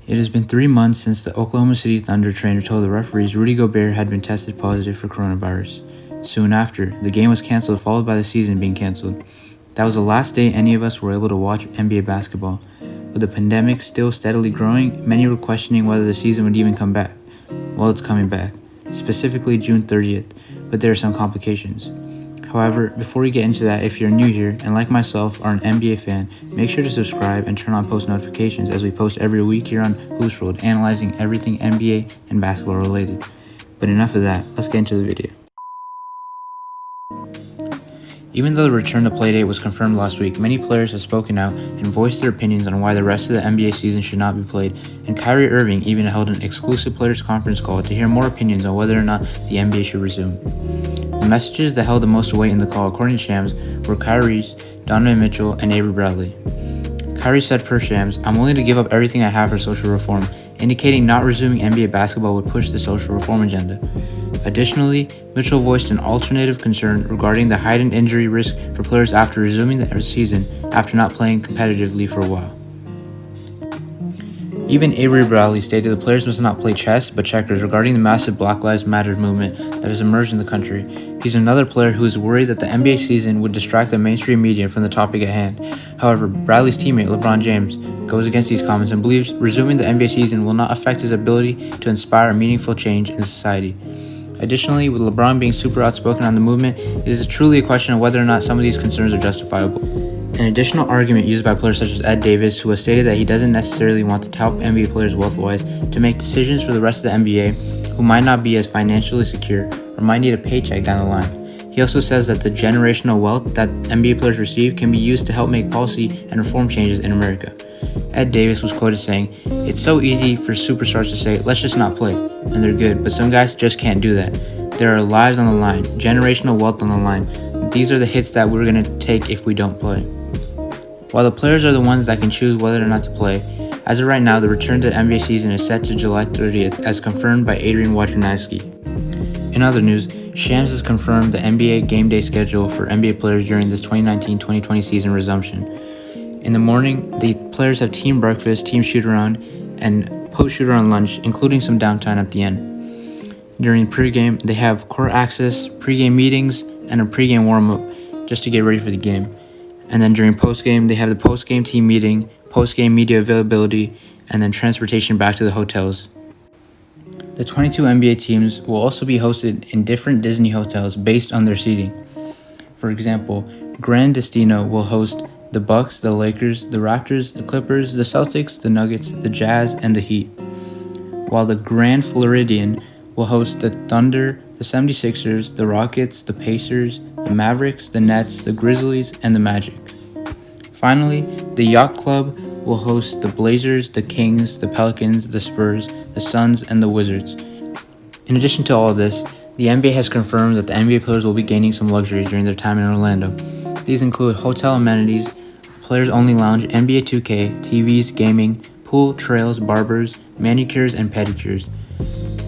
It has been 3 months since the Oklahoma City Thunder trainer told the referees Rudy Gobert had been tested positive for coronavirus. Soon after, the game was canceled, followed by the season being canceled. That was the last day any of us were able to watch NBA basketball. With the pandemic still steadily growing, many were questioning whether the season would even come back. Well, it's coming back, specifically June 30th, but there are some complications. However, before we get into that, if you're new here and like myself are an NBA fan, make sure to subscribe and turn on post notifications as we post every week here on Hoops World, analyzing everything NBA and basketball related. But enough of that, let's get into the video. Even though the return to play date was confirmed last week, many players have spoken out and voiced their opinions on why the rest of the NBA season should not be played, and Kyrie Irving even held an exclusive players conference call to hear more opinions on whether or not the NBA should resume. The messages that held the most weight in the call, according to Shams, were Kyrie's, Donovan Mitchell, and Avery Bradley. Kyrie said per Shams, "I'm willing to give up everything I have for social reform," indicating not resuming NBA basketball would push the social reform agenda. Additionally, Mitchell voiced an alternative concern regarding the heightened injury risk for players after resuming the season after not playing competitively for a while. Even Avery Bradley stated the players must not play chess but checkers regarding the massive Black Lives Matter movement that has emerged in the country. He's another player who is worried that the NBA season would distract the mainstream media from the topic at hand. However, Bradley's teammate LeBron James goes against these comments and believes resuming the NBA season will not affect his ability to inspire a meaningful change in society. Additionally, with LeBron being super outspoken on the movement, it is truly a question of whether or not some of these concerns are justifiable. An additional argument used by players such as Ed Davis, who has stated that he doesn't necessarily want to help NBA players wealth-wise to make decisions for the rest of the NBA who might not be as financially secure or might need a paycheck down the line. He also says that the generational wealth that NBA players receive can be used to help make policy and reform changes in America. Ed Davis was quoted saying, "It's so easy for superstars to say, let's just not play, and they're good, but some guys just can't do that. There are lives on the line, generational wealth on the line. These are the hits that we're going to take if we don't play." While the players are the ones that can choose whether or not to play, as of right now, the return to the NBA season is set to July 30th, as confirmed by Adrian Wojnarowski. In other news, Shams has confirmed the NBA game day schedule for NBA players during this 2019-2020 season resumption. In the morning, the players have team breakfast, team shoot-around, and post-shoot-around lunch, including some downtime at the end. During pregame, they have court access, pregame meetings, and a pregame warm-up just to get ready for the game. And then during postgame, they have the postgame team meeting, postgame media availability, and then transportation back to the hotels. The 22 NBA teams will also be hosted in different Disney hotels based on their seating. For example, Grand Destino will host the Bucks, the Lakers, the Raptors, the Clippers, the Celtics, the Nuggets, the Jazz, and the Heat, while the Grand Floridian will host the Thunder, the 76ers, the Rockets, the Pacers, the Mavericks, the Nets, the Grizzlies, and the Magic. Finally, the Yacht Club will host the Blazers, the Kings, the Pelicans, the Spurs, the Suns, and the Wizards. In addition to all of this, the NBA has confirmed that the NBA players will be gaining some luxuries during their time in Orlando. These include hotel amenities, players-only lounge, NBA 2K, TVs, gaming, pool, trails, barbers, manicures, and pedicures.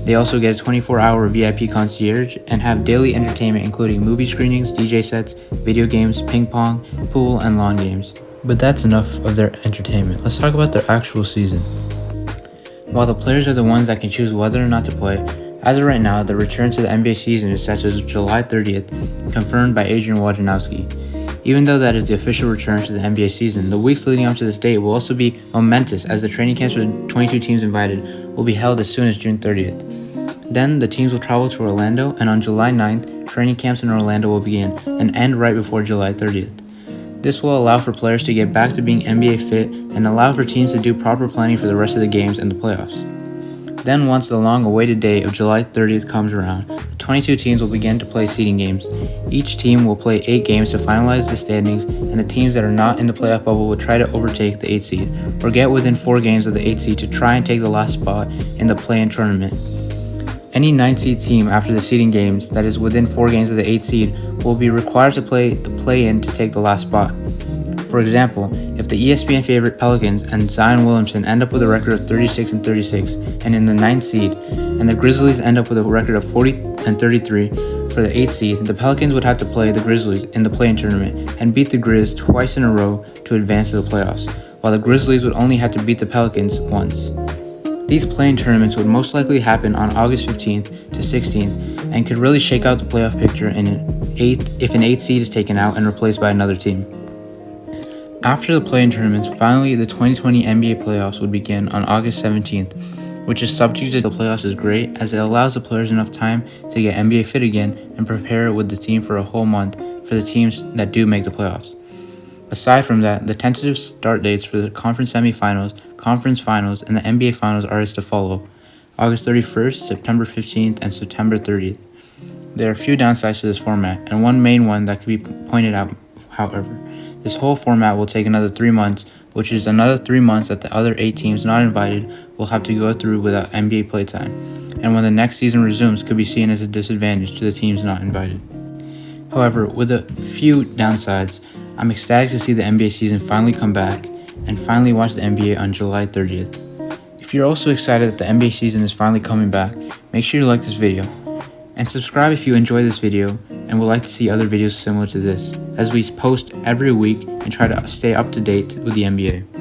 They also get a 24-hour VIP concierge and have daily entertainment including movie screenings, DJ sets, video games, ping pong, pool, and lawn games. But that's enough of their entertainment. Let's talk about their actual season. While the players are the ones that can choose whether or not to play, as of right now, the return to the NBA season is set to July 30th, confirmed by Adrian Wojnarowski. Even though that is the official return to the NBA season, the weeks leading up to this date will also be momentous as the training camps for the 22 teams invited will be held as soon as June 30th. Then the teams will travel to Orlando, and on July 9th, training camps in Orlando will begin and end right before July 30th. This will allow for players to get back to being NBA fit and allow for teams to do proper planning for the rest of the games and the playoffs. Then once the long-awaited day of July 30th comes around, the 22 teams will begin to play seeding games. Each team will play 8 games to finalize the standings, and the teams that are not in the playoff bubble will try to overtake the 8 seed, or get within 4 games of the 8 seed to try and take the last spot in the play-in tournament. Any 9 seed team after the seeding games that is within 4 games of the 8 seed will be required to play the play-in to take the last spot. For example, if the ESPN favorite Pelicans and Zion Williamson end up with a record of 36-36 and in the 9th seed, and the Grizzlies end up with a record of 40-33 for the 8th seed, the Pelicans would have to play the Grizzlies in the play-in tournament and beat the Grizz twice in a row to advance to the playoffs, while the Grizzlies would only have to beat the Pelicans once. These play-in tournaments would most likely happen on August 15th to 16th and could really shake out the playoff picture if an 8th seed is taken out and replaced by another team. After the play-in tournaments, finally the 2020 NBA playoffs would begin on August 17th, which is subject to the playoffs is great as it allows the players enough time to get NBA fit again and prepare with the team for a whole month for the teams that do make the playoffs. Aside from that, the tentative start dates for the conference semifinals, conference finals, and the NBA finals are as to follow: August 31st, September 15th, and September 30th. There are a few downsides to this format, and one main one that could be pointed out, however. This whole format will take another 3 months, which is another 3 months that the other 8 teams not invited will have to go through without NBA playtime, and when the next season resumes could be seen as a disadvantage to the teams not invited. However, with a few downsides, I'm ecstatic to see the NBA season finally come back and finally watch the NBA on July 30th. If you're also excited that the NBA season is finally coming back, make sure you like this video and subscribe if you enjoy this video and would like to see other videos similar to this, as we post every week and try to stay up to date with the NBA.